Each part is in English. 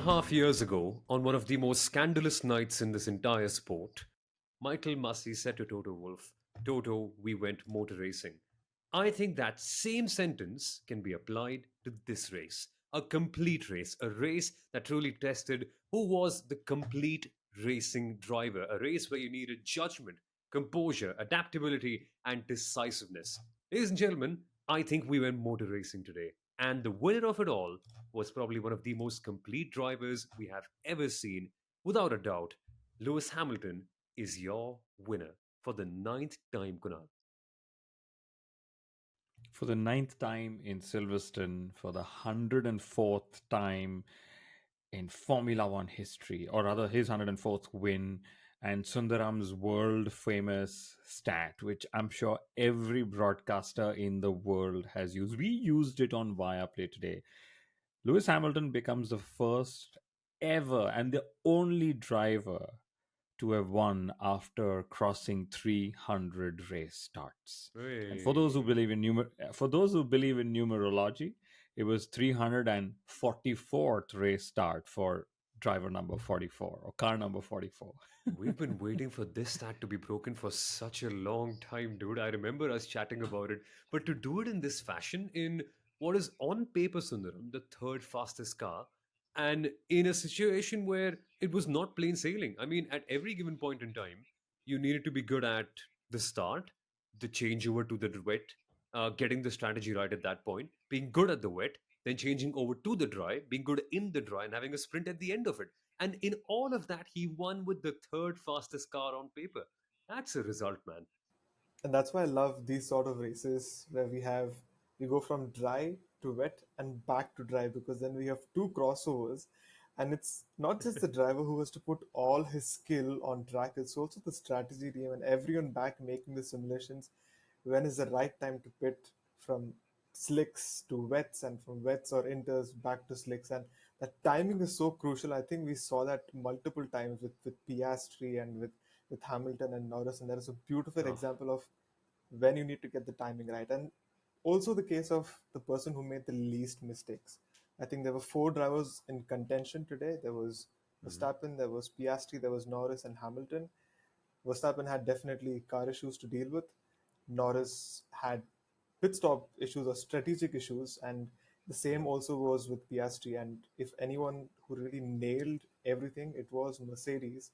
2.5 years ago, on one of the most scandalous nights in this entire sport, Michael Massey said to Toto Wolff, Toto, we went motor racing. I think that same sentence can be applied to this race. A complete race, a race that truly tested who was the complete racing driver, a race where you needed judgment, composure, adaptability, and decisiveness. Ladies and gentlemen, I think we went motor racing today. And the winner of it all was probably one of the most complete drivers we have ever seen. Without a doubt, Lewis Hamilton is your winner for the ninth time, Kunal. For the ninth time in Silverstone, for the 104th time in Formula One history, or rather his 104th win, and Sundaram's world famous stat, which I'm sure every broadcaster in the world has used. We used it on Viaplay today. Lewis Hamilton becomes the first ever and the only driver to have won after crossing 300 race starts. And Hey. for those who believe in numerology, it was 344th race start for driver number 44 or car number 44. We've been waiting for this stat to be broken for such a long time, dude. I remember us chatting about it. But to do it in this fashion, in what is on paper, Sundaram, the third fastest car, and in a situation where it was not plain sailing. I mean, at every given point in time, you needed to be good at the start, the changeover to the wet, getting the strategy right at that point, being good at the wet, then changing over to the dry, being good in the dry, and having a sprint at the end of it. And in all of that, he won with the third fastest car on paper. That's a result, man. And that's why I love these sort of races where we go from dry to wet and back to dry, because then we have two crossovers, and it's not just the driver who has to put all his skill on track, it's also the strategy team and everyone back making the simulations. When is the right time to pit from slicks to wets, and from wets or inters back to slicks? And that timing is so crucial. I think we saw that multiple times with Piastri and with Hamilton and Norris, and there is a beautiful Oh, example of when you need to get the timing right. And also the case of the person who made the least mistakes. I think there were four drivers in contention today. There was mhm. Verstappen, there was Piastri, there was Norris, and Hamilton. Verstappen had definitely car issues to deal with. Norris had pit stop issues or strategic issues, and the same also was with Piastri. And if anyone who really nailed everything, it was Mercedes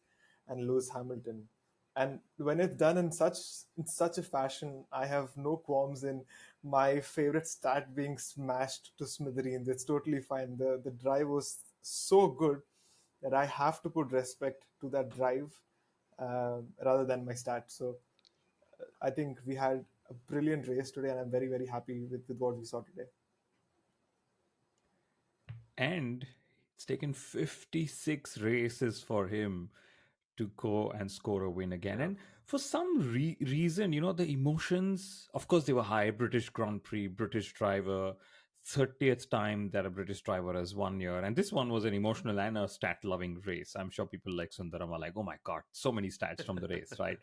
and Lewis Hamilton. And when it's done in such a fashion, I have no qualms in my favorite stat being smashed to smithereens. It's totally fine. The drive was so good that I have to put respect to that drive rather than my stats. So I think we had a brilliant race today, and I'm very, very happy with what we saw today. And it's taken 56 races for him to go and score a win again. Yeah. And for some reason, the emotions, of course, they were high. British Grand Prix, British driver, 30th time that a British driver has won here. And this one was an emotional and a stat loving race. I'm sure people like Sundaram are like, oh my God, so many stats from the race, right?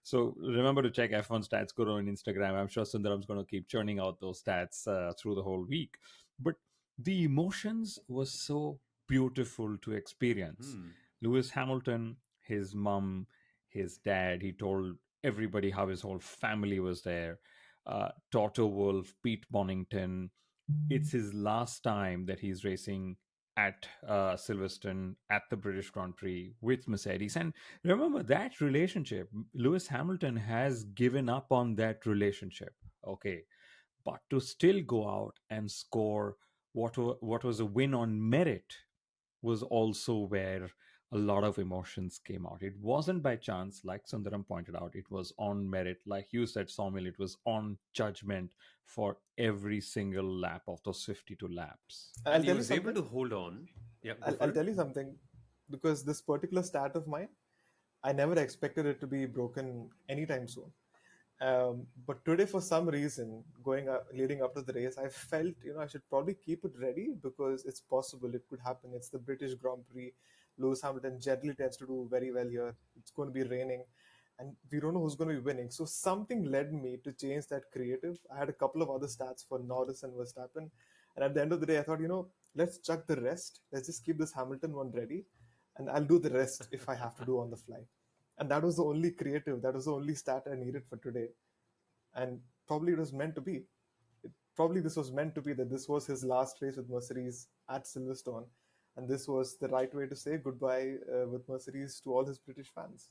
So remember to check F1 stats, go on Instagram. I'm sure Sundaram's going to keep churning out those stats through the whole week. But the emotions was so beautiful to experience. Hmm. Lewis Hamilton, his mum, his dad, he told everybody how his whole family was there. Toto Wolff, Pete Bonington. It's his last time that he's racing at Silverstone at the British Grand Prix with Mercedes. And remember that relationship, Lewis Hamilton has given up on that relationship. Okay, but to still go out and score what was a win on merit was also where a lot of emotions came out. It wasn't by chance, like Sundaram pointed out, it was on merit. Like you said, Saumil, it was on judgment for every single lap of those 52 laps. I'll And he tell you was able something. to hold on. Yeah, go I'll, for I'll it. tell you something, because this particular stat of mine, I never expected it to be broken anytime soon. But today, for some reason, leading up to the race, I felt I should probably keep it ready, because it's possible it could happen. It's the British Grand Prix. Lewis Hamilton generally tends to do very well here. It's going to be raining, and we don't know who's going to be winning. So something led me to change that creative. I had a couple of other stats for Norris and Verstappen, And at the end of the day, I thought, let's chuck the rest. Let's just keep this Hamilton one ready, and I'll do the rest if I have to do on the fly. And that was the only creative, that was the only stat I needed for today. And probably it was meant to be. Probably this was meant to be, that this was his last race with Mercedes at Silverstone. And this was the right way to say goodbye with Mercedes to all his British fans.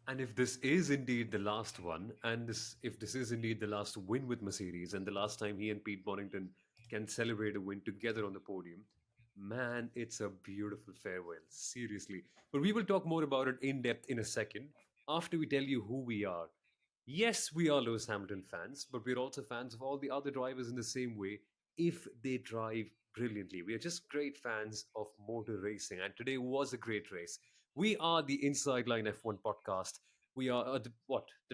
And if this is indeed the last one, and if this is indeed the last win with Mercedes, and the last time he and Pete Bonington can celebrate a win together on the podium, man, it's a beautiful farewell. Seriously. But we will talk more about it in depth in a second after we tell you who we are. Yes, we are Lewis Hamilton fans, but we're also fans of all the other drivers in the same way if they drive brilliantly. We are just great fans of motor racing, and today was a great race. We are the Inside Line F1 podcast. We are the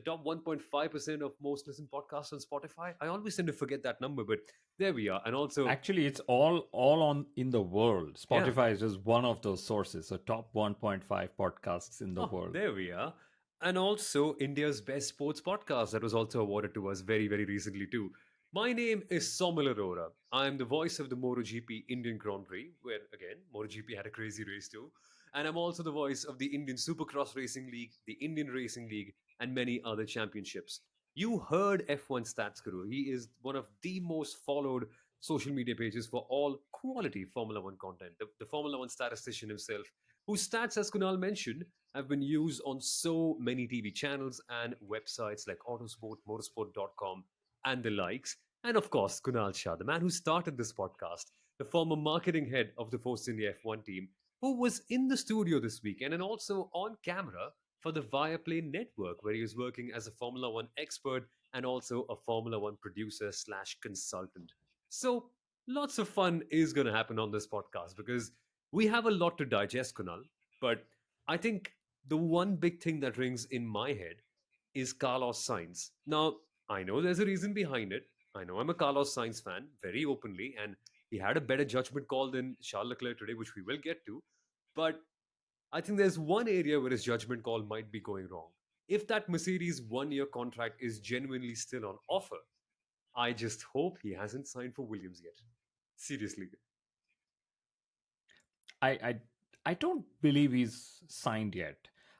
top 1.5% of most listened podcasts on Spotify. I always tend to forget that number, but there we are. And also, Actually, it's all on in the world. yeah, Spotify is just one of those sources. So top 1.5 podcasts in the oh, world. there we are. And also India's best sports podcast that was also awarded to us very, very recently too. My name is Somil Arora. I am the voice of the MotoGP Indian Grand Prix, where again, MotoGP had a crazy race too. And I'm also the voice of the Indian Supercross Racing League, the Indian Racing League, and many other championships. You heard F1 Stats Guru. He is one of the most followed social media pages for all quality Formula One content. The Formula One statistician himself, whose stats, as Kunal mentioned, have been used on so many TV channels and websites like Autosport, Motorsport.com, and the likes. And of course, Kunal Shah, the man who started this podcast, the former marketing head of the Force India F1 team, who was in the studio this weekend and also on camera for the Viaplay network, where he was working as a Formula One expert and also a Formula One producer slash consultant. So, lots of fun is going to happen on this podcast because we have a lot to digest, Kunal. But I think the one big thing that rings in my head is Carlos Sainz. Now, I know there's a reason behind it. I know I'm a Carlos Sainz fan very openly, and he had a better judgment call than Charles Leclerc today, which we will get to. But I think there's one area where his judgment call might be going wrong. If that Mercedes 1 year contract is genuinely still on offer, I just hope he hasn't signed for Williams yet. Seriously. I I I don't believe he's signed yet.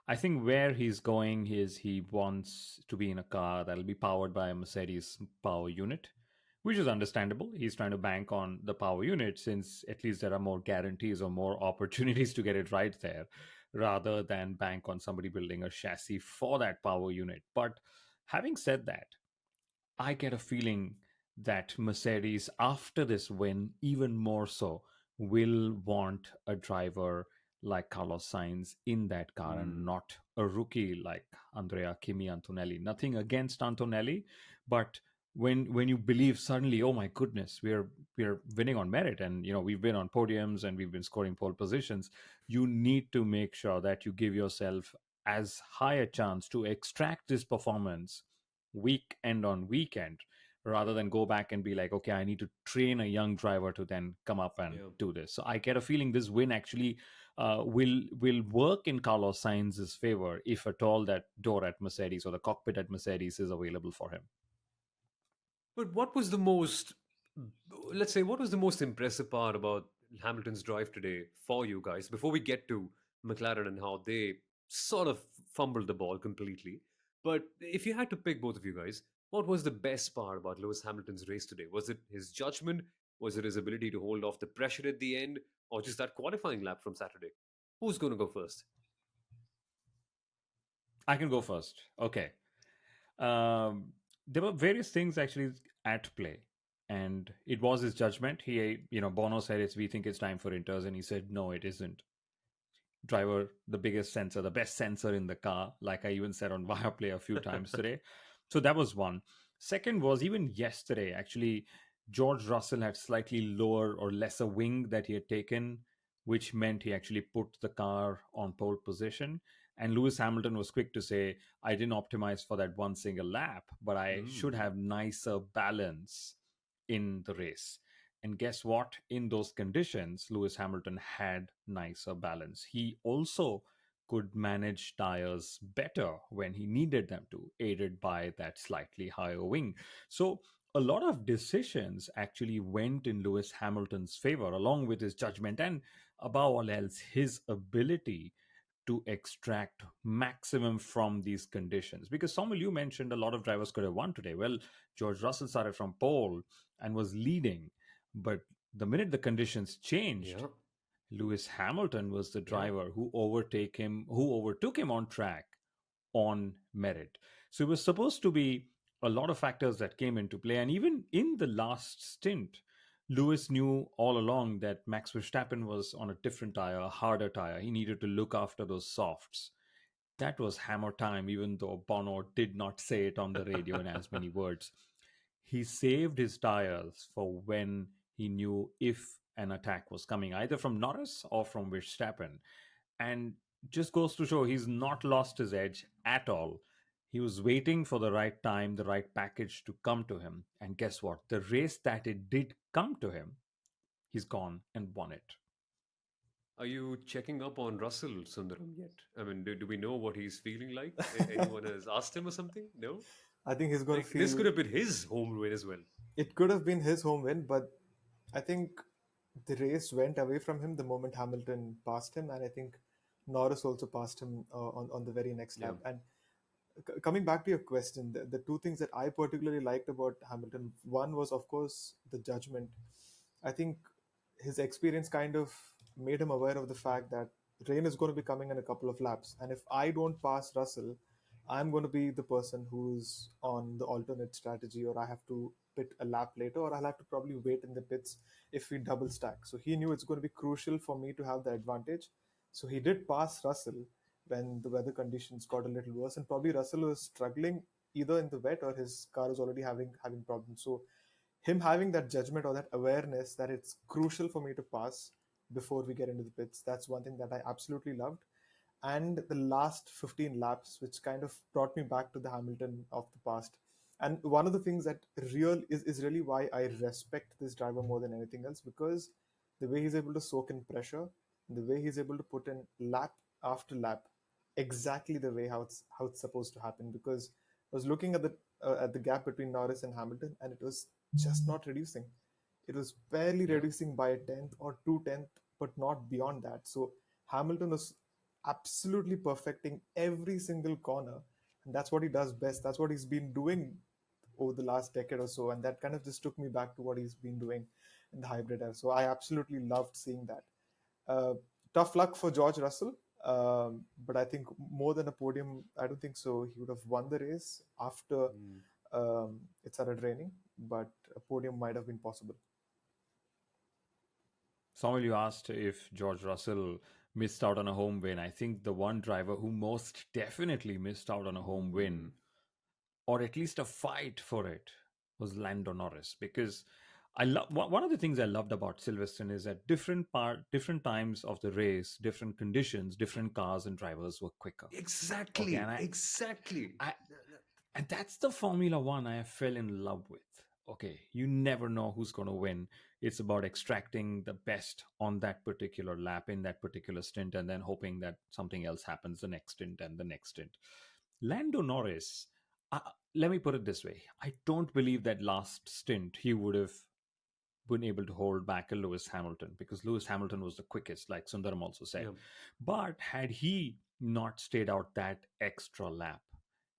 I think where he's going is he wants to be in a car that'll be powered by a Mercedes power unit, which is understandable. He's trying to bank on the power unit since at least there are more guarantees or more opportunities to get it right there, rather than bank on somebody building a chassis for that power unit. But having said that, I get a feeling that Mercedes, after this win, even more so, will want a driver like Carlos Sainz in that car and Hmm. not a rookie like Andrea Kimi Antonelli. Nothing against Antonelli, but when you believe suddenly, oh my goodness, we're winning on merit, and we've been on podiums and we've been scoring pole positions, you need to make sure that you give yourself as high a chance to extract this performance weekend on weekend, rather than go back and be like, okay, I need to train a young driver to then come up and Yeah. do this. So I get a feeling this win actually will work in Carlos Sainz's favor, if at all that door at Mercedes or the cockpit at Mercedes is available for him. But what was the most, let's say, what was the most impressive part about Hamilton's drive today for you guys before we get to McLaren and how they sort of fumbled the ball completely? But if you had to pick both of you guys, what was the best part about Lewis Hamilton's race today? Was it his judgment? Was it his ability to hold off the pressure at the end? Or just that qualifying lap from Saturday? Who's going to go first? I can go first. Okay. Um, there were various things actually at play, and it was his judgment. Bono said, "We think it's time for inters," and he said, "No, it isn't." Driver, the biggest sensor, the best sensor in the car, like I even said on Viaplay a few times today. So that was one. Second was, even yesterday, actually, George Russell had slightly lower or lesser wing that he had taken, which meant he actually put the car on pole position. And Lewis Hamilton was quick to say, I didn't optimize for that one single lap, but I should Mm. have nicer balance in the race. And guess what? In those conditions, Lewis Hamilton had nicer balance. He also could manage tires better when he needed them to, aided by that slightly higher wing. So a lot of decisions actually went in Lewis Hamilton's favor, along with his judgment and, above all else, his ability to extract maximum from these conditions. Because Samuel, you mentioned a lot of drivers could have won today. Well, George Russell started from pole and was leading, but the minute the conditions changed, Yeah, Lewis Hamilton was the yeah. driver who overtook him on track on merit. So it was supposed to be a lot of factors that came into play. And even in the last stint, Lewis knew all along that Max Verstappen was on a different tire, a harder tire. He needed to look after those softs. That was hammer time, even though Bono did not say it on the radio in as many words. He saved his tires for when he knew if an attack was coming, either from Norris or from Verstappen. And just goes to show he's not lost his edge at all. He was waiting for the right time, the right package to come to him. And guess what? The race that it did come to him, he's gone and won it. Are you checking up on Russell Sundaram yet? I mean, do we know what he's feeling like? Anyone has asked him or something? No? I think he's going to Like, this feel could have been his home win as well. it could have been his home win, but I think the race went away from him the moment Hamilton passed him, and I think Norris also passed him on the very next Yeah. lap. And coming back to your question, the two things that I particularly liked about Hamilton, one was, of course, the judgment. I think his experience kind of made him aware of the fact that rain is going to be coming in a couple of laps. And if I don't pass Russell, I'm going to be the person who's on the alternate strategy, or I have to pit a lap later, or I'll have to probably wait in the pits if we double stack. So he knew it's going to be crucial for me to have the advantage. So he did pass Russell when the weather conditions got a little worse, and probably Russell was struggling either in the wet or his car is already having problems. So him having that judgment or that awareness that it's crucial for me to pass before we get into the pits, that's one thing that I absolutely loved. And the last 15 laps, which kind of brought me back to the Hamilton of the past. And one of the things that is really why I respect this driver more than anything else, because the way he's able to soak in pressure, the way he's able to put in lap after lap, exactly the way how it's supposed to happen. Because I was looking at the gap between Norris and Hamilton, and it was just not reducing. It was barely Yeah. reducing by a tenth or 2/10, but not beyond that. So Hamilton was absolutely perfecting every single corner, and that's what he does best. That's what he's been doing over the last decade or so, and that kind of just took me back to what he's been doing in the hybrid era. So I absolutely loved seeing that. Uh, Tough luck for George Russell, but I think more than a podium, I don't think so. He would have won the race after Mm. it started raining, but a podium might have been possible. Samuel, you asked if George Russell missed out on a home win. I think the one driver who most definitely missed out on a home Mm. win, or at least a fight for it, was Lando Norris. Because I love one of the things I loved about Silverstone is that different times of the race, different conditions, different cars and drivers were quicker. Okay, Exactly. Exactly. I and that's the Formula One I fell in love with. Okay, you never know who's going to win. It's about extracting the best on that particular lap in that particular stint and then hoping that something else happens the next stint and the next stint. Lando Norris, uh, let me put it this way, I don't believe that last stint he would have been able to hold back a Lewis Hamilton, because Lewis Hamilton was the quickest, like Sundaram also said. Yeah. But had he not stayed out that extra lap,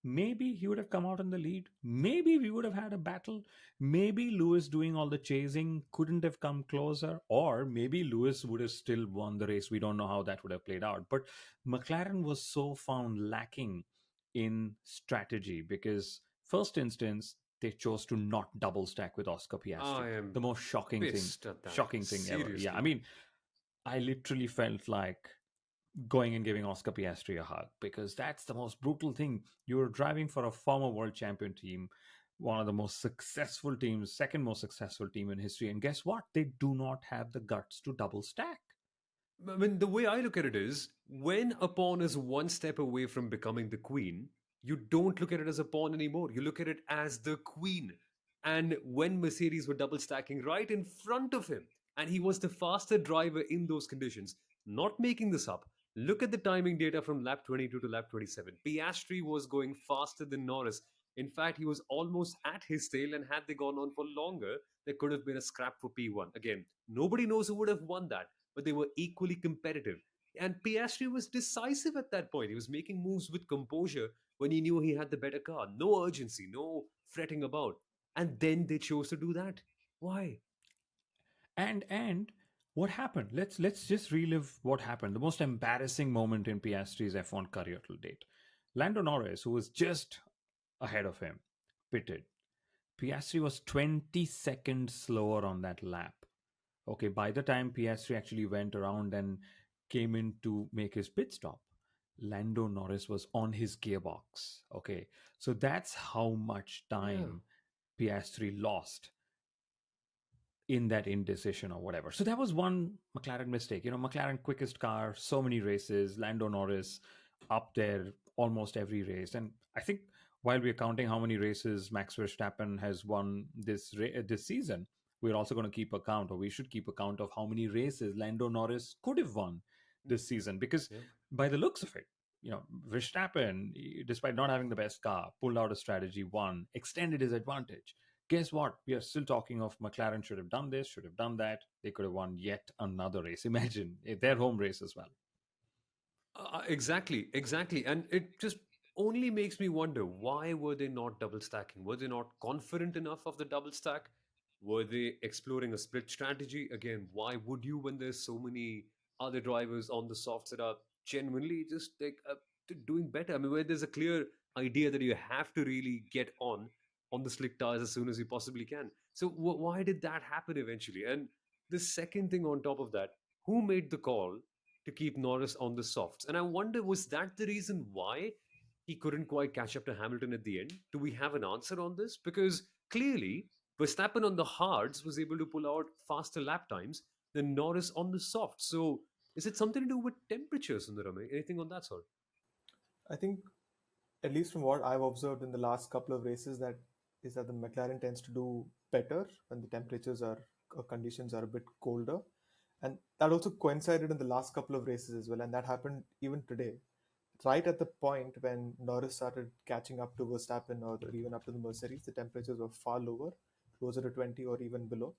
maybe he would have come out in the lead. Maybe we would have had a battle. Maybe Lewis doing all the chasing couldn't have come closer, or maybe Lewis would have still won the race. We don't know how that would have played out. But McLaren was so found lacking in strategy because, first instance, they chose to not double stack with Oscar Piastri. I am The most pissed at that. shocking thing ever. Yeah, I Seriously. mean, I literally felt like going and giving Oscar Piastri a hug, because that's the most brutal thing. You're driving for a former world champion team, one of the most successful teams, second most successful team in history, and guess what? They do not have the guts to double stack. I mean, the way I look at it is when a pawn is one step away from becoming the queen, you don't look at it as a pawn anymore. You look at it as the queen. And when Mercedes were double stacking right in front of him, and he was the faster driver in those conditions, not making this up. Look at the timing data from lap 22 to lap 27. Piastri was going faster than Norris In fact, he was almost at his tail, and had they gone on for longer, there could have been a scrap for P1. Again, nobody knows who would have won that, but they were equally competitive. And Piastri was decisive at that point. He was making moves with composure when he knew he had the better car. No urgency, no fretting about. And then they chose to do that. Why? And what happened? Let's just relive what happened. The most embarrassing moment in Piastri's F1 career to date. Lando Norris, who was just ahead of him, pitted. Piastri was 20 seconds slower on that lap. Okay, by the time Piastri actually went around and came in to make his pit stop, Lando Norris was on his gearbox. Okay, so that's how much Yeah. time Piastri lost in that indecision or whatever. So that was one McLaren mistake. McLaren quickest car, so many races, Lando Norris up there almost every race. And I think while we're counting how many races Max Verstappen has won this season, we're also going to keep account, or we should keep account of how many races Lando Norris could have won this season. Because Yeah. by the looks of it, Verstappen, despite not having the best car, pulled out a strategy, won, extended his advantage. Guess what? We are still talking of McLaren should have done this, should have done that. They could have won yet another race. Imagine their home race as well. Exactly, exactly. And it just only makes me wonder, why were they not double stacking? Were they not confident enough of the double stack? Were they exploring a split strategy? Again, why would you when there's so many other drivers on the softs that are genuinely just like doing better? I mean, where there's a clear idea that you have to really get on the slick tires as soon as you possibly can. So why did that happen eventually? And the second thing on top of that, who made the call to keep Norris on the softs? And I wonder, was that the reason why he couldn't quite catch up to Hamilton at the end? Do we have an answer on this? Because clearly, Verstappen on the hards was able to pull out faster lap times than Norris on the softs. So is it something to do with temperatures, Sundaram? Anything on that sort? I think, at least from what I've observed in the last couple of races, that is that the McLaren tends to do better when the temperatures are conditions are a bit colder, and that also coincided in the last couple of races as well, and that happened even today. Right at the point when Norris started catching up to Verstappen or even up to the Mercedes, the temperatures were far lower, closer to 20 or even below.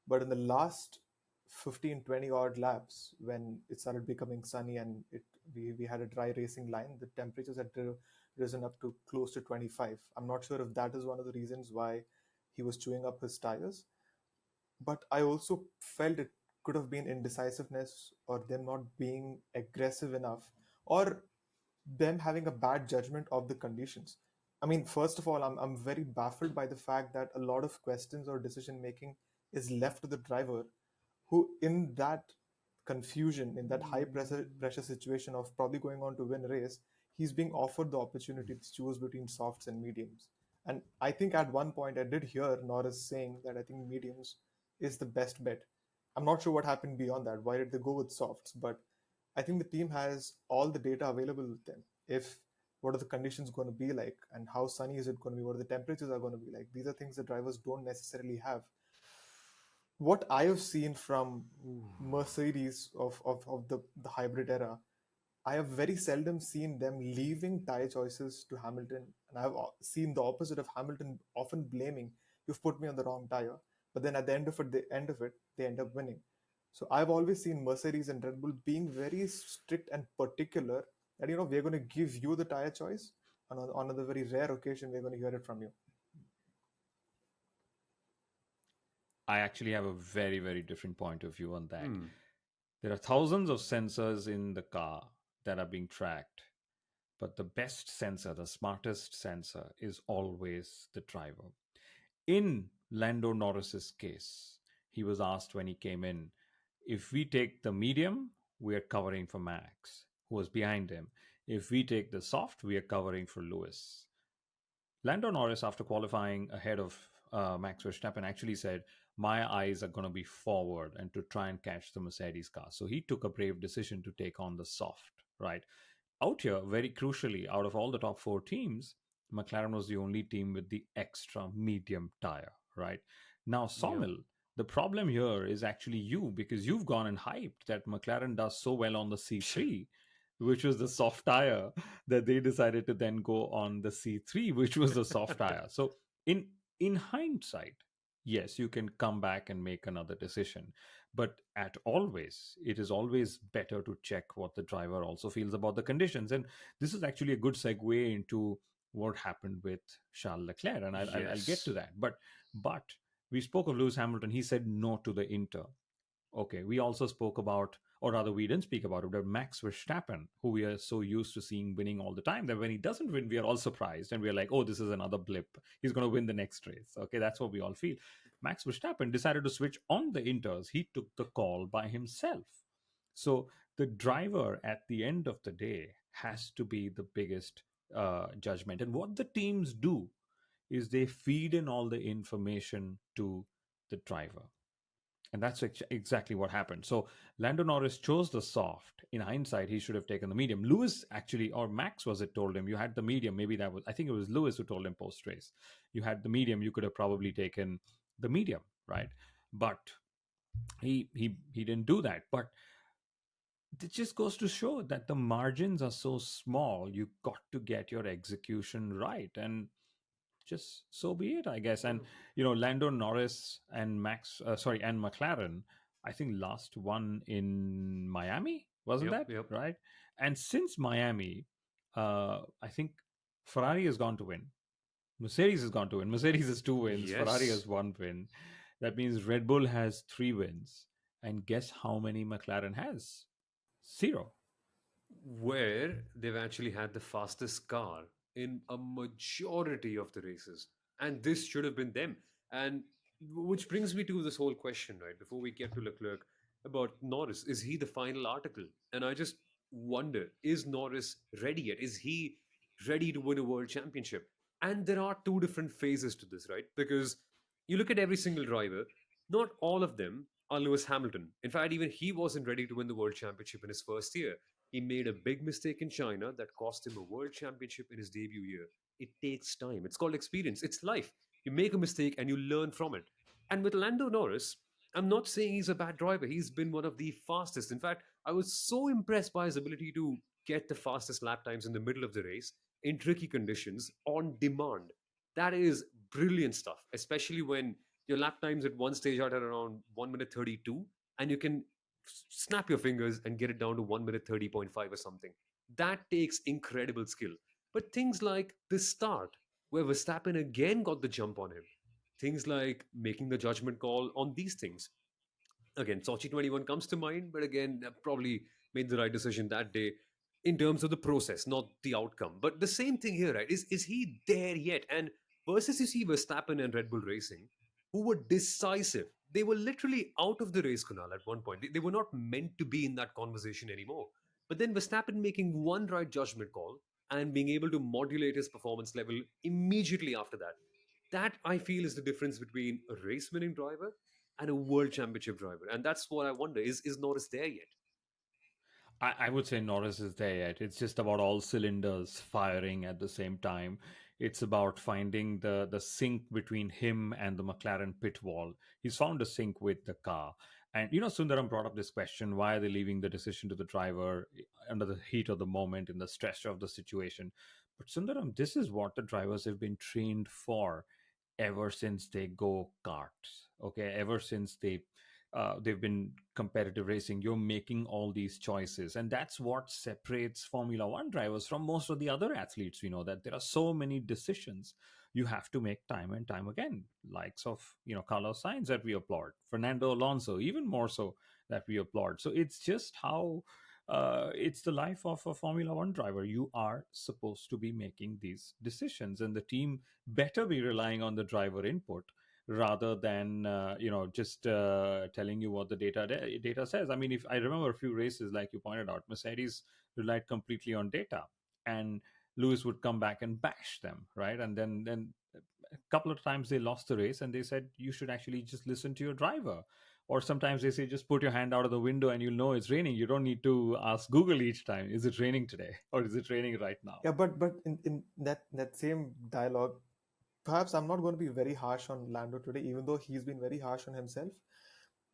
But in the last 15, 20 odd laps, when it started becoming sunny and we had a dry racing line, the temperatures had risen up to close to 25. I'm not sure if that is one of the reasons why he was chewing up his tires, but I also felt it could have been indecisiveness or them not being aggressive enough or them having a bad judgment of the conditions. I mean, first of all, I'm very baffled by the fact that a lot of questions or decision making is left to the driver, who, in that confusion, in that high pressure situation of probably going on to win a race, he's being offered the opportunity to choose between softs and mediums. And I think at one point I did hear Norris saying that I think mediums is the best bet. I'm not sure what happened beyond that. Why did they go with softs? But I think the team has all the data available with them. If what are the conditions going to be like, and how sunny is it going to be, what are the temperatures are going to be like. These are things that drivers don't necessarily have. What I have seen from Ooh. Mercedes of the hybrid era, I have very seldom seen them leaving tire choices to Hamilton, and I've seen the opposite of Hamilton often blaming, "You've put me on the wrong tire," but then at the end of it, they end up winning. So I've always seen Mercedes and Red Bull being very strict and particular that we're going to give you the tire choice, and on the very rare occasion we're going to hear it from you. I actually have a very, very different point of view on that. Hmm. There are thousands of sensors in the car that are being tracked, but the best sensor, the smartest sensor, is always the driver. In Lando Norris's case, he was asked when he came in, if we take the medium, we are covering for Max, who was behind him. If we take the soft, we are covering for Lewis. Lando Norris, after qualifying ahead of Max Verstappen, actually said, "My eyes are going to be forward and to try and catch the Mercedes car." So he took a brave decision to take on the soft, right? Out here, very crucially, out of all the top four teams, McLaren was the only team with the extra medium tire, right? Now, Yeah. Sawmill, the problem here is actually you, because you've gone and hyped that McLaren does so well on the C3 which was the soft tire, that they decided to then go on the C3, which was the soft tire. So in in hindsight, yes, you can come back and make another decision. But at always, it is always better to check what the driver also feels about the conditions. And this is actually a good segue into what happened with Charles Leclerc, and I'll get to Yes. that. But we spoke of Lewis Hamilton. He said no to the Inter. Okay, we also spoke about, or rather, we didn't speak about it, but Max Verstappen, who we are so used to seeing winning all the time, that when he doesn't win, we are all surprised and we are like, oh, this is another blip. He's going to win the next race. Okay, that's what we all feel. Max Verstappen decided to switch on the Inters. He took the call by himself. So the driver at the end of the day has to be the biggest judgment. And what the teams do is they feed in all the information to the driver, and that's exactly what happened. So Lando Norris chose the soft. In hindsight, he should have taken the medium. Lewis actually, or Max was it, told him you had the medium. Maybe that was, I think it was Lewis who told him post race, you had the medium. You could have probably taken the medium, right? But he didn't do that. But it just goes to show that the margins are so small. You got to get your execution right, and just so be it, I guess. And Hmm. Lando Norris and and McLaren, I think last one in Miami, wasn't Yep, that yep. right? And since Miami, I think Ferrari has gone to win. Mercedes has gone to win. Mercedes has 2 wins. Ferrari Yes. has 1 win. That means Red Bull has 3 wins. And guess how many McLaren has? Zero. Where they've actually had the fastest car in a majority of the races. And this should have been them. And which brings me to this whole question, right? Before we get to Leclerc, about Norris. Is he the final article? And I just wonder, is Norris ready yet? Is he ready to win a world championship? And there are two different phases to this, right? Because you look at every single driver, not all of them are Lewis Hamilton. In fact, even he wasn't ready to win the world championship in his first year. He made a big mistake in China that cost him a world championship in his debut year. It takes time. It's called experience. It's life. You make a mistake and you learn from it. And with Lando Norris, I'm not saying he's a bad driver. He's been one of the fastest. In fact, I was so impressed by his ability to get the fastest lap times in the middle of the race in tricky conditions on demand. That is brilliant stuff, especially when your lap times at one stage are at around 1 minute 32 and you can snap your fingers and get it down to 1 minute 30.5 or something. That takes incredible skill. But things like the start, where Verstappen again got the jump on him, things like making the judgment call on these things. Again, Sochi 21 comes to mind, but again, probably made the right decision that day in terms of the process, not the outcome. But the same thing here, right? Is he there yet? And versus you see Verstappen and Red Bull Racing, who were decisive. They were literally out of the race, Kunal, at one point. They were not meant to be in that conversation anymore. But then Verstappen making one right judgment call and being able to modulate his performance level immediately after that. That I feel is the difference between a race winning driver and a world championship driver. And that's what I wonder, is Norris there yet? I would say Norris is there yet. It's just about all cylinders firing at the same time. It's about finding the sync between him and the McLaren pit wall. He's found a sync with the car. And Sundaram brought up this question: why are they leaving the decision to the driver under the heat of the moment, in the stress of the situation? But Sundaram, this is what the drivers have been trained for ever since they go karts. Okay, ever since they've been competitive racing. You're making all these choices, and that's what separates Formula One drivers from most of the other athletes. We know that there are so many decisions you have to make time and time again. Likes of Carlos Sainz that we applaud, Fernando Alonso even more so that we applaud. So it's just how. It's the life of a Formula One driver. You are supposed to be making these decisions, and the team better be relying on the driver input rather than just telling you what the data says. I mean, if I remember a few races, like you pointed out, Mercedes relied completely on data, and Lewis would come back and bash them, right? And then a couple of times they lost the race, and they said you should actually just listen to your driver. Or sometimes they say just put your hand out of the window and you'll know it's raining. You don't need to ask Google each time, is it raining today or is it raining right now? Yeah, but in that same dialogue, perhaps I'm not going to be very harsh on Lando today, even though he's been very harsh on himself,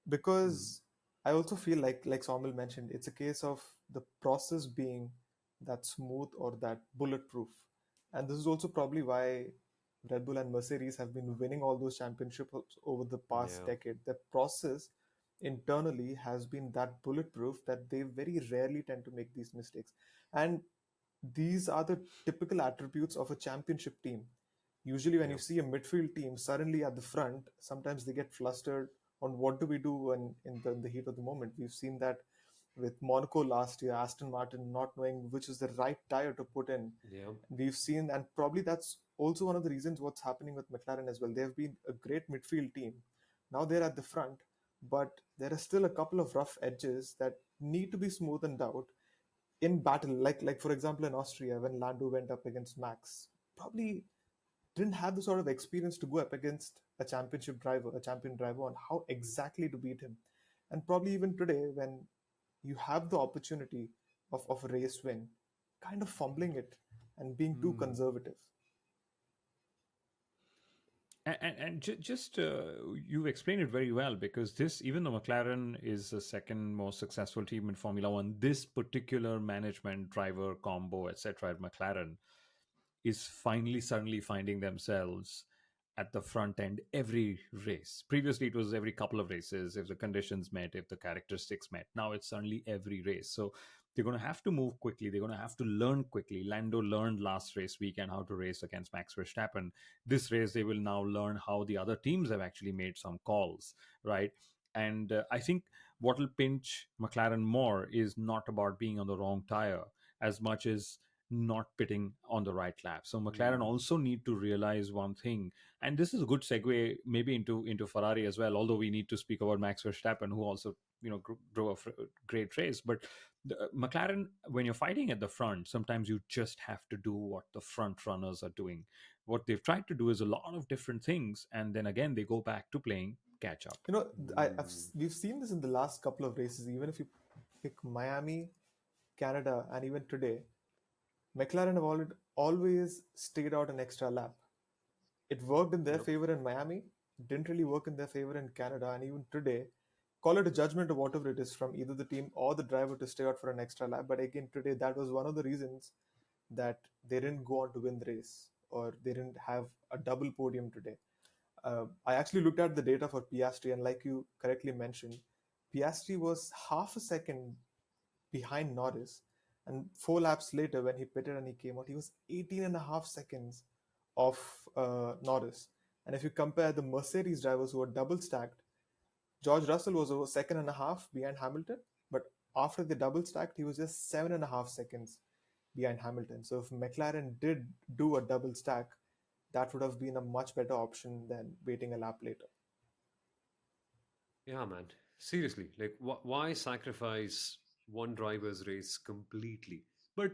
Hmm. because I also feel like Saumil mentioned, it's a case of the process being that smooth or that bulletproof. And this is also probably why Red Bull and Mercedes have been winning all those championships over the past Yeah. decade. The process internally has been that bulletproof that they very rarely tend to make these mistakes. And these are the typical attributes of a championship team. Usually, when Yeah. you see a midfield team suddenly at the front, sometimes they get flustered on what do we do when in the heat of the moment. We've seen that with Monaco last year, Aston Martin not knowing which is the right tire to put in. Yeah. We've seen, and probably that's also one of the reasons what's happening with McLaren as well. They've been a great midfield team. Now they're at the front, but there are still a couple of rough edges that need to be smoothened out in battle. Like for example, in Austria, when Lando went up against Max, probably didn't have the sort of experience to go up against a championship driver, a champion driver, on how exactly to beat him. And probably even today, when you have the opportunity of a race win, kind of fumbling it and being too Hmm. conservative. And you explained it very well, because this, even though McLaren is the second most successful team in Formula One, this particular management driver combo, etc., at McLaren is finally suddenly finding themselves at the front end every race. Previously, it was every couple of races if the conditions met, if the characteristics met. Now it's suddenly every race. So they're going to have to move quickly. They're going to have to learn quickly. Lando learned last race weekend how to race against Max Verstappen. This race, they will now learn how the other teams have actually made some calls, right? And I think what will pinch McLaren more is not about being on the wrong tire as much as not pitting on the right lap. So McLaren Hmm. also need to realize one thing, and this is a good segue maybe into Ferrari as well. Although we need to speak about Max Verstappen, who also drove a great race. But McLaren, when you're fighting at the front, sometimes you just have to do what the front runners are doing. What they've tried to do is a lot of different things, and then again they go back to playing catch up. You know, Hmm. we've seen this in the last couple of races. Even if you pick Miami, Canada, and even today, McLaren have always stayed out an extra lap. It worked in their Yep. favor in Miami, didn't really work in their favor in Canada, and even today, call it a judgment or whatever it is from either the team or the driver to stay out for an extra lap. But again, today, that was one of the reasons that they didn't go on to win the race or they didn't have a double podium today. I actually looked at the data for Piastri, and like you correctly mentioned, Piastri was half a second behind Norris. And 4 laps later, when he pitted and he came out, he was 18 and a half seconds off Norris. And if you compare the Mercedes drivers who were double stacked, George Russell was over second and a half behind Hamilton, but after the double stacked, he was just 7.5 seconds behind Hamilton. So if McLaren did do a double stack, that would have been a much better option than waiting a lap later. Yeah, man. Seriously, like, why sacrifice one driver's race completely? But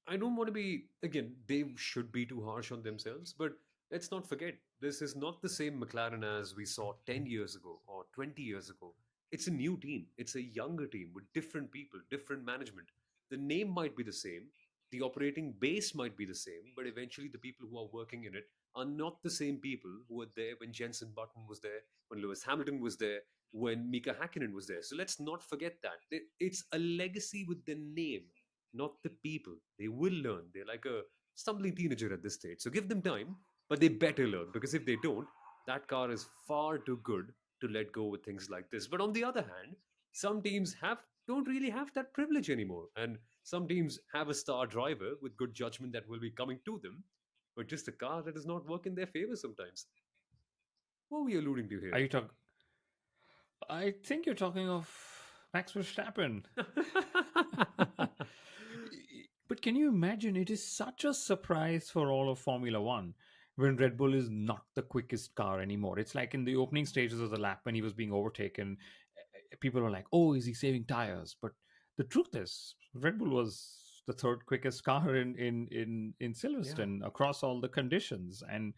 I don't want to be, again, they should be too harsh on themselves, but let's not forget, this is not the same McLaren as we saw 10 years ago or 20 years ago. It's a new team, it's a younger team with different people, different management. The name might be the same, the operating base might be the same, but eventually the people who are working in it are not the same people who were there when Jensen Button was there, when Lewis Hamilton was there, when Mika Hakkinen was there. So let's not forget that. It's a legacy with the name, not the people. They will learn. They're like a stumbling teenager at this stage. So give them time, but they better learn, because if they don't, that car is far too good to let go with things like this. But on the other hand, some teams don't really have that privilege anymore. And some teams have a star driver with good judgment that will be coming to them, but just a car that does not work in their favor sometimes. What were you alluding to Are here? you talking? I think you're talking of Max Verstappen. But can you imagine? It is such a surprise for all of Formula One when Red Bull is not the quickest car anymore. It's like in the opening stages of the lap when he was being overtaken, people were like, "Oh, is he saving tires?" But the truth is, Red Bull was the third quickest car in Yeah. Silverstone across all the conditions, and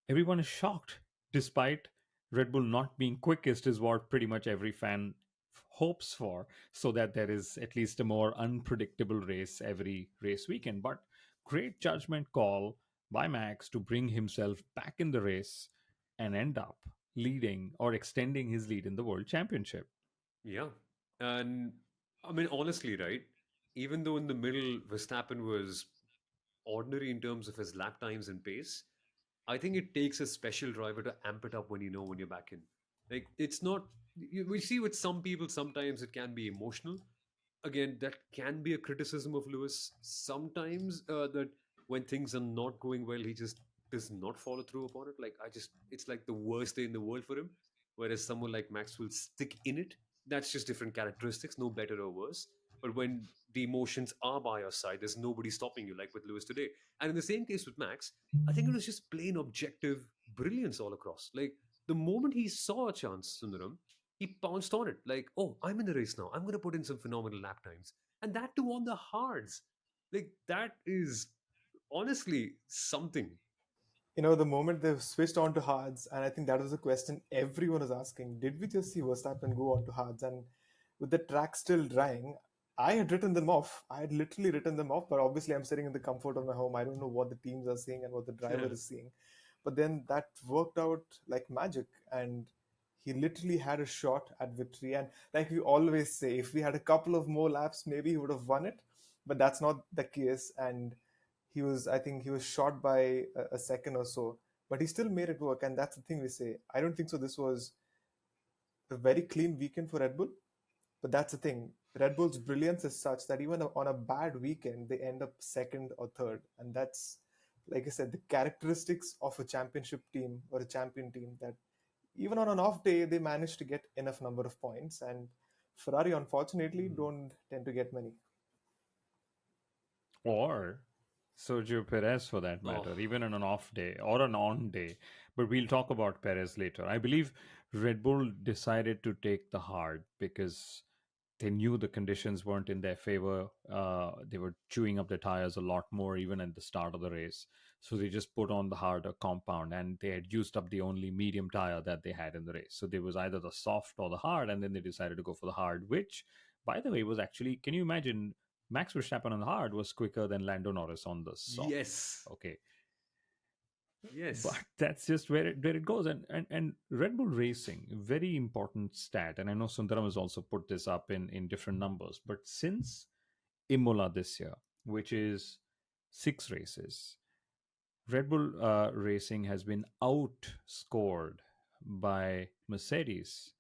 everyone is shocked, despite Red Bull not being quickest, is what pretty much every fan hopes for, so that there is at least a more unpredictable race every race weekend. But great judgment call by Max to bring himself back in the race and end up leading or extending his lead in the World Championship. Yeah. And I mean, honestly, right? Even though in the middle, Verstappen was ordinary in terms of his lap times and pace, I think it takes a special driver to amp it up when you know when you're back in. Like, it's not, we see with some people, sometimes it can be emotional. Again, that can be a criticism of Lewis. Sometimes that when things are not going well, he just does not follow through upon it. Like, it's like the worst day in the world for him. Whereas someone like Max will stick in it. That's just different characteristics, no better or worse. But when the emotions are by your side, there's nobody stopping you, like with Lewis today. And in the same case with Max, I think it was just plain objective brilliance all across. Like, the moment he saw a chance, Sundaram, he pounced on it. Like, oh, I'm in the race now. I'm going to put in some phenomenal lap times. And that too on the hards. Like, that is honestly something. The moment they've switched on to hards, and I think that was a question everyone was asking, did we just see Verstappen go on to hards? And with the track still drying, I had written them off. I had literally written them off, but obviously I'm sitting in the comfort of my home. I don't know what the teams are seeing and what the driver Yeah. is seeing. But then that worked out like magic, and he literally had a shot at victory. And like we always say, if we had a couple of more laps, maybe he would have won it. But that's not the case. And I think he was short by a second or so, but he still made it work. And that's the thing we say. I don't think so. This was a very clean weekend for Red Bull, but that's the thing. Red Bull's brilliance is such that even on a bad weekend, they end up second or third. And that's, like I said, the characteristics of a championship team or a champion team, that even on an off day, they manage to get enough number of points. And Ferrari, unfortunately, Mm. don't tend to get many. Or Sergio Perez for that Oh, matter, even on an off day or an on day. But we'll talk about Perez later. I believe Red Bull decided to take the hard because they knew the conditions weren't in their favor. They were chewing up the tires a lot more even at the start of the race. So they just put on the harder compound, and they had used up the only medium tire that they had in the race. So there was either the soft or the hard, and then they decided to go for the hard, which, by the way, was actually, can you imagine, Max Verstappen on the hard was quicker than Lando Norris on the soft. yes. Okay, but Yes. that's just where it goes. And Red Bull Racing, very important stat, and I know Sundaram has also put this up in different numbers, but since Imola this year, which is 6 races, Red Bull Racing has been outscored by Mercedes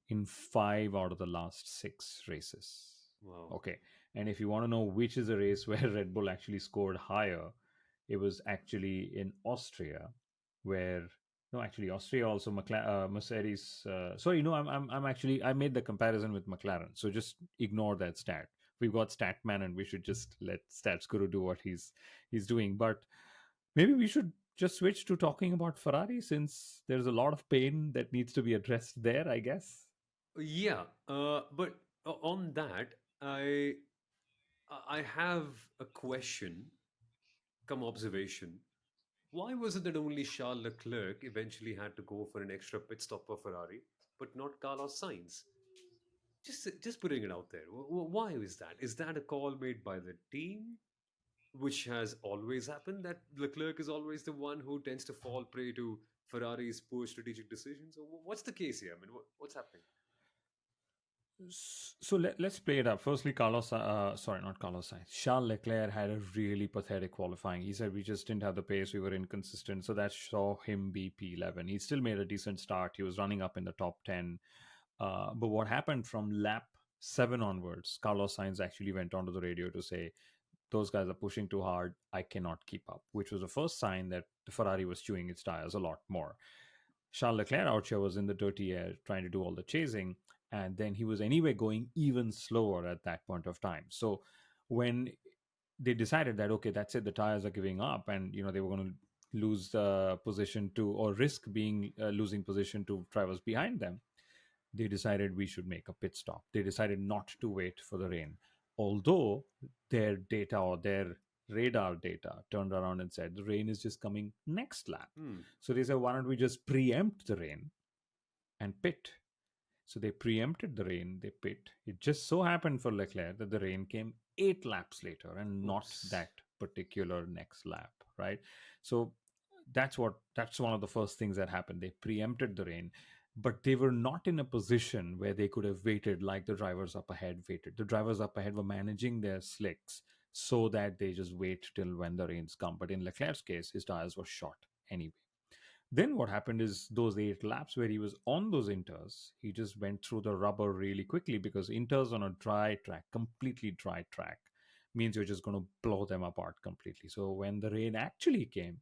in 5 out of the last 6 races. Wow. Okay. And if you want to know which is a race where Red Bull actually scored higher, it was actually in Austria, where no, actually Austria also Mercedes. Sorry, no, I'm actually I made the comparison with McLaren, so just ignore that stat. We've got Statman, and we should just let Stats Guru do what he's doing. But maybe we should just switch to talking about Ferrari since there's a lot of pain that needs to be addressed there, I guess. Yeah. But on that, I I have a question, come observation. Why was it that only Charles Leclerc eventually had to go for an extra pit stop for Ferrari, but not Carlos Sainz? Just putting it out there. Why is that? Is that a call made by the team, which has always happened? That Leclerc is always the one who tends to fall prey to Ferrari's poor strategic decisions, or what's the case here? I mean, what's happening? So let's play it up. Firstly, sorry, not Carlos Sainz. Charles Leclerc had a really pathetic qualifying. He said we just didn't have the pace, we were inconsistent, so that saw him be P11. He still made a decent start. He was running up in the top 10. But what happened from lap 7 onwards, Carlos Sainz actually went onto the radio to say, those guys are pushing too hard. I cannot keep up, which was the first sign that the Ferrari was chewing its tires a lot more. Charles Leclerc out here was in the dirty air trying to do all the chasing, and then he was anyway going even slower at that point of time. So when they decided that okay, that's it, the tires are giving up, and they were going to lose position to, or risk being losing position to drivers behind them, they decided we should make a pit stop. They decided not to wait for the rain, although their data or their radar data turned around and said the rain is just coming next lap. Hmm. So they said, why don't we just preempt the rain and pit? So they preempted the rain, they pit. It just so happened for Leclerc that the rain came 8 laps later and not Oops. that particular next lap, right? So that's one of the first things that happened. They preempted the rain. but they were not in a position where they could have waited like the drivers up ahead waited. The drivers up ahead were managing their slicks so that they just wait till when the rains come. But in Leclerc's case, his tires were short anyway. Then what happened is those 8 laps where he was on those inters, he just went through the rubber really quickly because inters on a dry track, completely dry track, means you're just going to blow them apart completely. So when the rain actually came,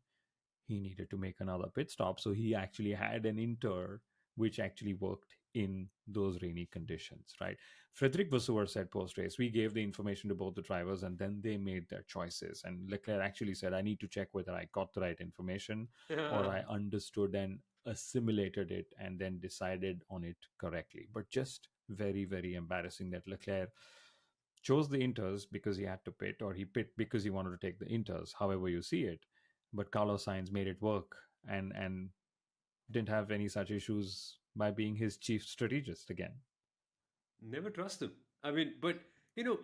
he needed to make another pit stop. So he actually had an inter which actually worked in those rainy conditions, right? Frederick Vasseur said post race, we gave the information to both the drivers and then they made their choices. And Leclerc actually said, I need to check whether I got the right information or Yeah. I understood and assimilated it and then decided on it correctly. But just very, very embarrassing that Leclerc chose the inters because he had to pit, or he pit because he wanted to take the inters, however you see it. But Carlos Sainz made it work and didn't have any such issues by being his chief strategist again. Never trust him. I mean, but you know,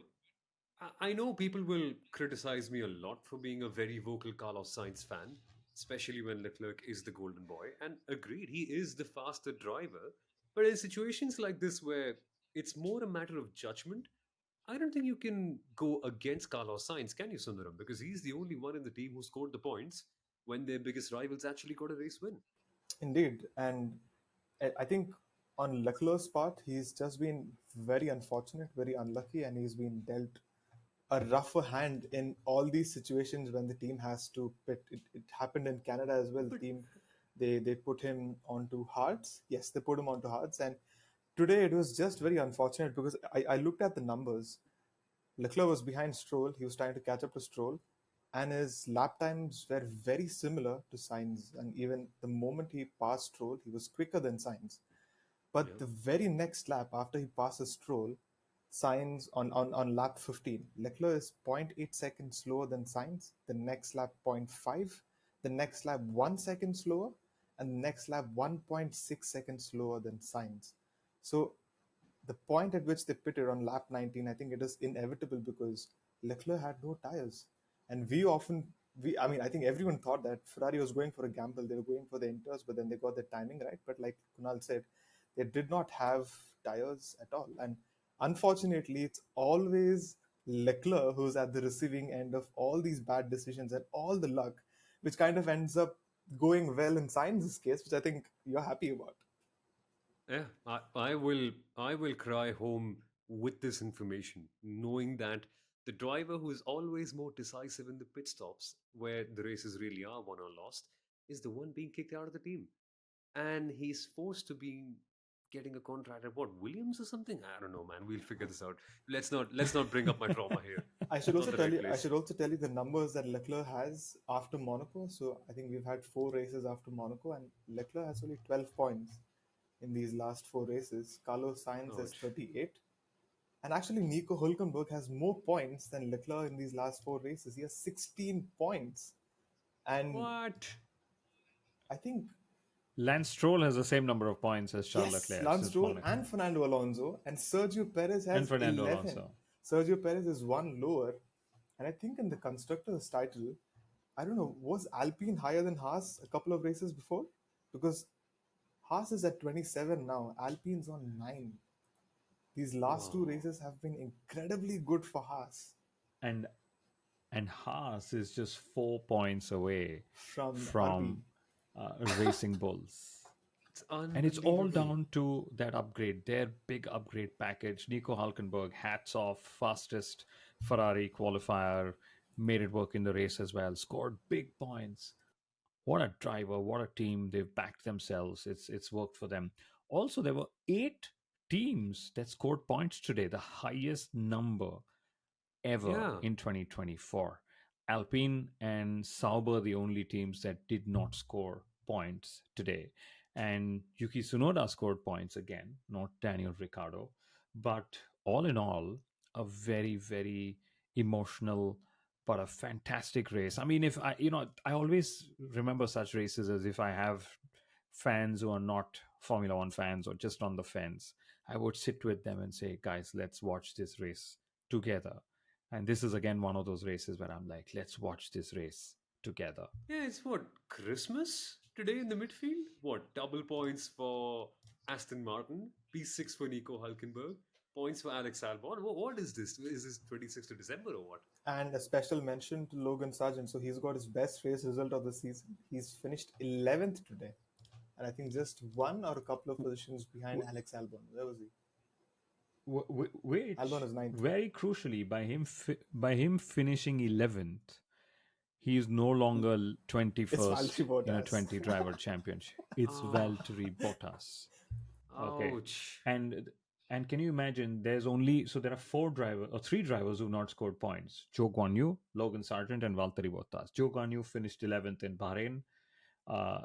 I know people will criticize me a lot for being a very vocal Carlos Sainz fan, especially when Leclerc is the golden boy. And agreed, he is the faster driver. But in situations like this where it's more a matter of judgment, I don't think you can go against Carlos Sainz, can you, Sundaram? Because he's the only one in the team who scored the points when their biggest rivals actually got a race win. Indeed, and I think on Leclerc's part, he's just been very unfortunate, very unlucky, and he's been dealt a rougher hand in all these situations when the team has to pit. It happened in Canada as well. The But team they put him onto hards. Yes, they put him onto hards, and today it was just very unfortunate because I looked at the numbers. Leclerc was behind Stroll. He was trying to catch up to Stroll, and his lap times were very similar to Sainz. And even the moment he passed Stroll, he was quicker than Sainz. But yeah, the very next lap after he passes Stroll, Sainz on lap 15, Leclerc is zero point 0.8 seconds slower than Sainz. The next lap 0.5, the next lap 1 second slower, and the next lap 1.6 seconds slower than Sainz. So the point at which they pitted on lap 19, I think it is inevitable because Leclerc had no tires. And I mean, I think everyone thought that Ferrari was going for a gamble. They were going for the inters, but then they got the timing right. But like Kunal said, they did not have tires at all. And unfortunately, it's always Leclerc who's at the receiving end of all these bad decisions and all the luck, which kind of ends up going well in Sainz's case, which I think you're happy about. yeah, I will cry home with this information, knowing that the driver who is always more decisive in the pit stops, where the races really are won or lost, is the one being kicked out of the team, and he's forced to be getting a contract at what, Williams or something. I don't know, man. We'll figure this out. Let's not bring up my trauma here. I should It's not also the tell right you. I place. should also tell you the numbers that Leclerc has after Monaco. So I think we've had 4 races after Monaco, and Leclerc has only 12 points in these last 4 races. Carlos Sainz has Ouch. 38, and actually Nico Hülkenberg has more points than Leclerc in these last 4 races. He has 16 points, and What? I think Lance Stroll has the same number of points as Charles yes, Leclerc Lance since Stroll Monaco, and Fernando Alonso, and Sergio Perez and has Fernando 11. Alonso. Sergio Perez is one lower, and I think in the constructors title, I don't know, was Alpine higher than Haas a couple of races before? Because Haas is at 27 now, Alpine's on 9. These last two Wow. races have been incredibly good for Haas And and Haas is just 4 points away from Alpine. from Racing Bulls. It's And it's all unbelievable. down to that upgrade, their big upgrade package. Nico Hulkenberg, hats off, fastest Ferrari qualifier, made it work in the race as well, scored big points. What a driver, what a team. They've backed themselves. It's worked for them. Also, there were 8 teams that scored points today, the highest number ever Yeah. in 2024. Alpine and Sauber, the only teams that did not score points today. And Yuki Tsunoda scored points again, not Daniel Ricciardo. But all in all, a very, very emotional but a fantastic race. I mean, if I always remember such races as if I have fans who are not Formula One fans or just on the fence. I would sit with them and say, guys, let's watch this race together. And this is again one of those races where I'm like, let's watch this race together. Yeah, it's what, Christmas today in the midfield? What, double points for Aston Martin, P6 for Nico Hulkenberg, points for Alex Albon. What is this? Is this 26th of December or what? And a special mention to Logan Sargent. So he's got his best race result of the season. He's finished 11th today. And I think just one or a couple of positions behind W- Alex Albon. Where was he? Albon Which is ninth. very crucially by him finishing 11th, he is no longer It's Valtteri 21st in a Bottas. 20 driver championship. It's Oh, Valtteri Bottas. Okay. ouch. And can you imagine there's only so there are three drivers who've not scored points. Joe Guan Yu, Logan Sargent, and Valtteri Bottas. Joe Guan Yu finished 11th in Bahrain.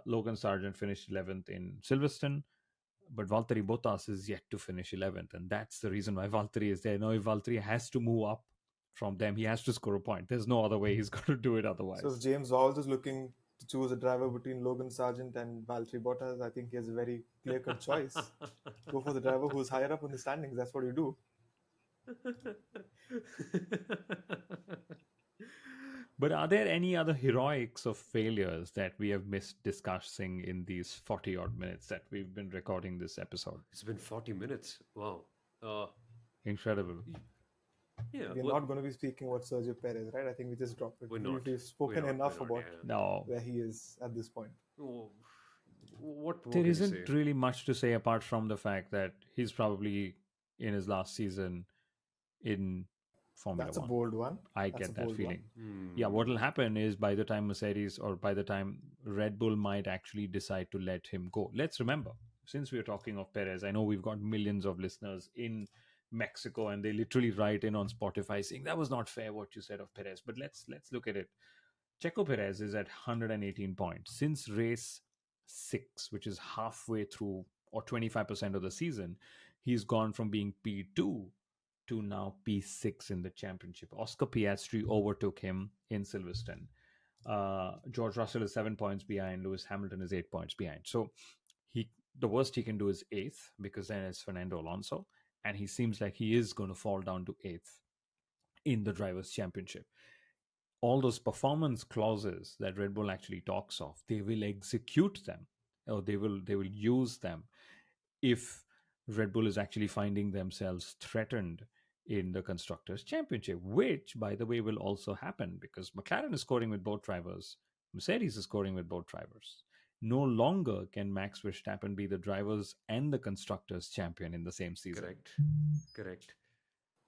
Logan Sargent finished 11th in Silverstone. But Valtteri Bottas is yet to finish 11th. And that's the reason why Valtteri is there. Now, if Valtteri has to move up from them, he has to score a point. There's no other way he's going to do it So if otherwise. James Vowles is looking to choose a driver between Logan Sargent and Valtteri Bottas, I think he has a very clear-cut choice. Go for the driver who's higher up in the standings. That's what you do. But are there any other heroics of failures that we have missed discussing in these 40 odd minutes that we've been recording this episode? It's been 40 minutes. Wow. Uh, Incredible. yeah, We're not going to be speaking about Sergio Perez, right? I think we just dropped it. we're not. We've spoken We're not, enough we're not, about yeah. No, where he is at this point. Oh, what there can you isn't say? really much to say apart from the fact that he's probably in his last season in Formula That's a One. bold one. I That's get a that bold feeling. Hmm. Yeah, what will happen is by the time Mercedes or by the time Red Bull might actually decide to let him go. Let's remember, since we're talking of Perez, I know we've got millions of listeners in Mexico and they literally write in on Spotify saying that was not fair what you said of Perez. But let's look at it. Checo Perez is at 118 points since race 6, which is halfway through or 25% of the season. He's gone from being P2 to now P6 in the championship. Oscar Piastri overtook him in Silverstone. George Russell is 7 points behind. Lewis Hamilton is 8 points behind. So he the worst he can do is eighth because then it's Fernando Alonso, and he seems like he is going to fall down to eighth in the drivers' championship. All those performance clauses that Red Bull actually talks of, they will execute them or they will use them if Red Bull is actually finding themselves threatened in the Constructors' Championship, which, by the way, will also happen because McLaren is scoring with both drivers, Mercedes is scoring with both drivers. No longer can Max Verstappen be the drivers and the Constructors' Champion in the same season. Correct. Correct.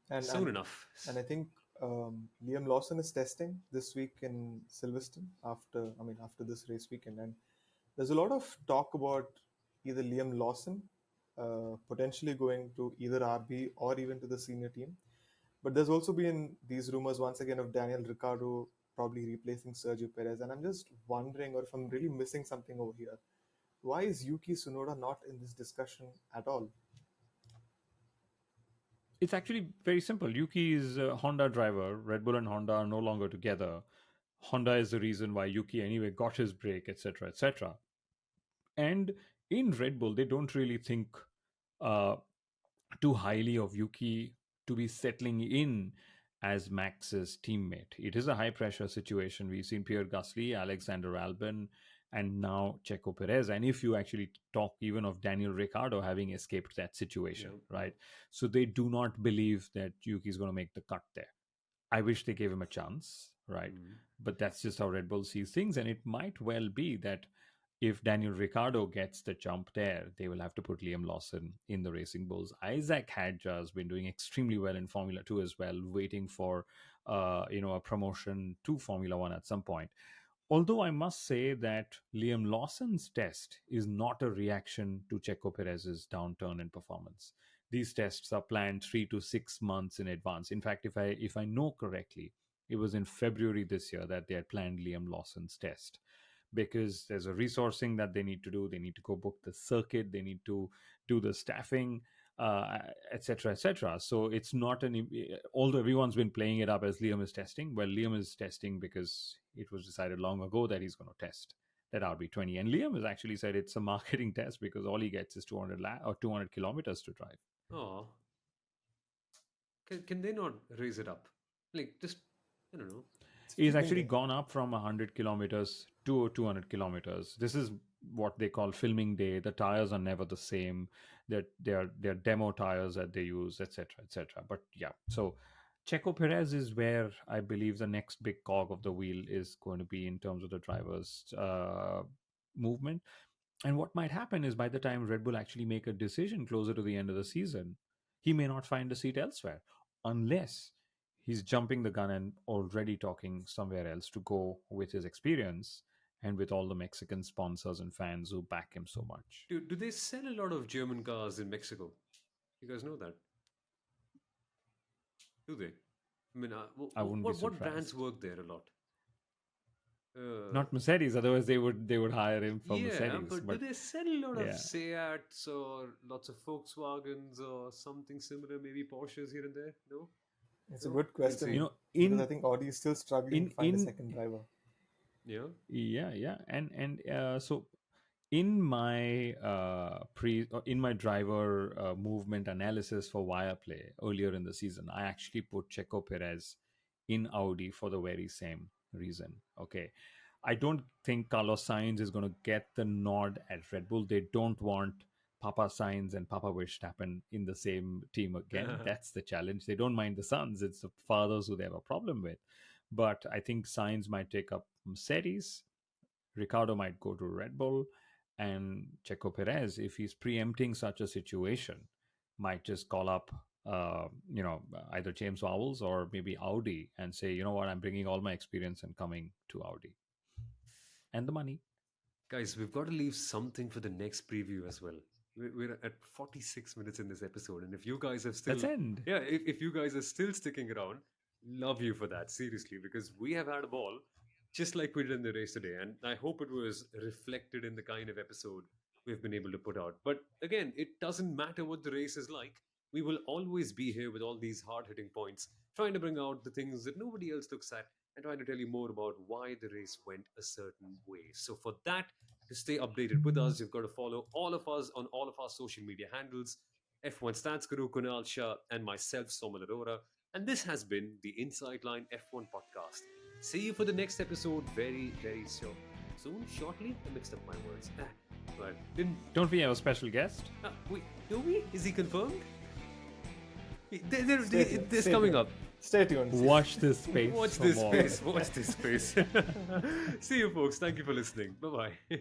And Soon enough. And I think Liam Lawson is testing this week in Silverstone after this race weekend, and there's a lot of talk about either Liam Lawson potentially going to either RB or even to the senior team. But there's also been these rumors once again of Daniel Ricciardo probably replacing Sergio Perez, and I'm just wondering, or if I'm really missing something over here, why is Yuki Tsunoda not in this discussion at all? It's actually very simple. Yuki is a Honda driver. Red Bull and Honda are no longer together. Honda is the reason why Yuki anyway got his break, etc., etc. And in Red Bull, they don't really think uh, too highly of Yuki to be settling in as Max's teammate. It is a high pressure situation. We've seen Pierre Gasly, Alexander Albon, and now Checo Perez. And if you actually talk even of Daniel Ricciardo having escaped that situation, Yeah. right? So they do not believe that Yuki is going to make the cut there. I wish they gave him a chance, right? Mm. But that's just how Red Bull sees things. And it might well be that if Daniel Ricciardo gets the jump there, they will have to put Liam Lawson in the Racing Bulls. Isaac Hadjar has been doing extremely well in Formula 2 as well, waiting for a promotion to Formula 1 at some point. Although I must say that Liam Lawson's test is not a reaction to Checo Perez's downturn in performance. These tests are planned 3 to 6 months in advance. In fact, if I know correctly, it was in February this year that they had planned Liam Lawson's test because there's a resourcing that they need to do. They need to go book the circuit. They need to do the staffing, etc., etc. So it's not although everyone's been playing it up as Liam is testing. Well, Liam is testing because it was decided long ago that he's going to test that RB20. And Liam has actually said it's a marketing test because all he gets is 200 kilometers to drive. Oh. Can they not raise it up? Like, just, I don't know. He's Fleeting actually day. gone up from 100 kilometers 200 kilometers. This is what they call filming day. The tires are never the same. They're demo tires that they use, etc., etc. But yeah, so Checo Perez is where I believe the next big cog of the wheel is going to be in terms of the drivers' movement. And what might happen is by the time Red Bull actually make a decision closer to the end of the season, he may not find a seat elsewhere unless he's jumping the gun and already talking somewhere else to go with his experience and with all the Mexican sponsors and fans who back him so much. Do they sell a lot of German cars in Mexico? You guys know that? Do they? I mean, I wouldn't be what brands surprised. work there a lot? Not Mercedes, otherwise they would hire him for Yeah, Mercedes. but do But they sell a lot of yeah, Seats or lots of Volkswagens or something similar? Maybe Porsches here and there? No, It's a no. good We'll question see. you know, because I in think Audi is still struggling in to find a in second driver. Yeah. yeah, and so in my in my driver movement analysis for Viaplay earlier in the season, I actually put Checo Perez in Audi for the very same reason. Okay, I don't think Carlos Sainz is going to get the nod at Red Bull. They don't want Papa Sainz and Papa Verstappen in the same team again. That's the challenge. They don't mind the sons; it's the fathers who they have a problem with. But I think Sainz might take up Mercedes. Ricardo might go to Red Bull, and Checo Perez, if he's preempting such a situation, might just call up, either James Vowles or maybe Audi and say, you know what, I'm bringing all my experience and coming to Audi and the money. Guys, we've got to leave something for the next preview as well. We're at 46 minutes in this episode, and if you guys have still, Let's end. yeah, if you guys are still sticking around, love you for that, seriously, because we have had a ball, just like we did in the race today, and I hope it was reflected in the kind of episode we've been able to put out. But again, it doesn't matter what the race is like. We will always be here with all these hard hitting points, trying to bring out the things that nobody else looks at and trying to tell you more about why the race went a certain way. So, for that, to stay updated with us, you've got to follow all of us on all of our social media handles F1 Stats Guru Kunal Shah and myself, Somal Arora. And this has been the Inside Line F1 podcast. See you for the next episode very, very soon. Soon, shortly? I mixed up my words. Right. Didn't. Don't we have a special guest? Wait, do we? Is he confirmed? Stay tuned, This stay coming tuned. up. Stay tuned. Watch this space. Watch for this more. space. Watch this space. See you, folks. Thank you for listening. Bye bye.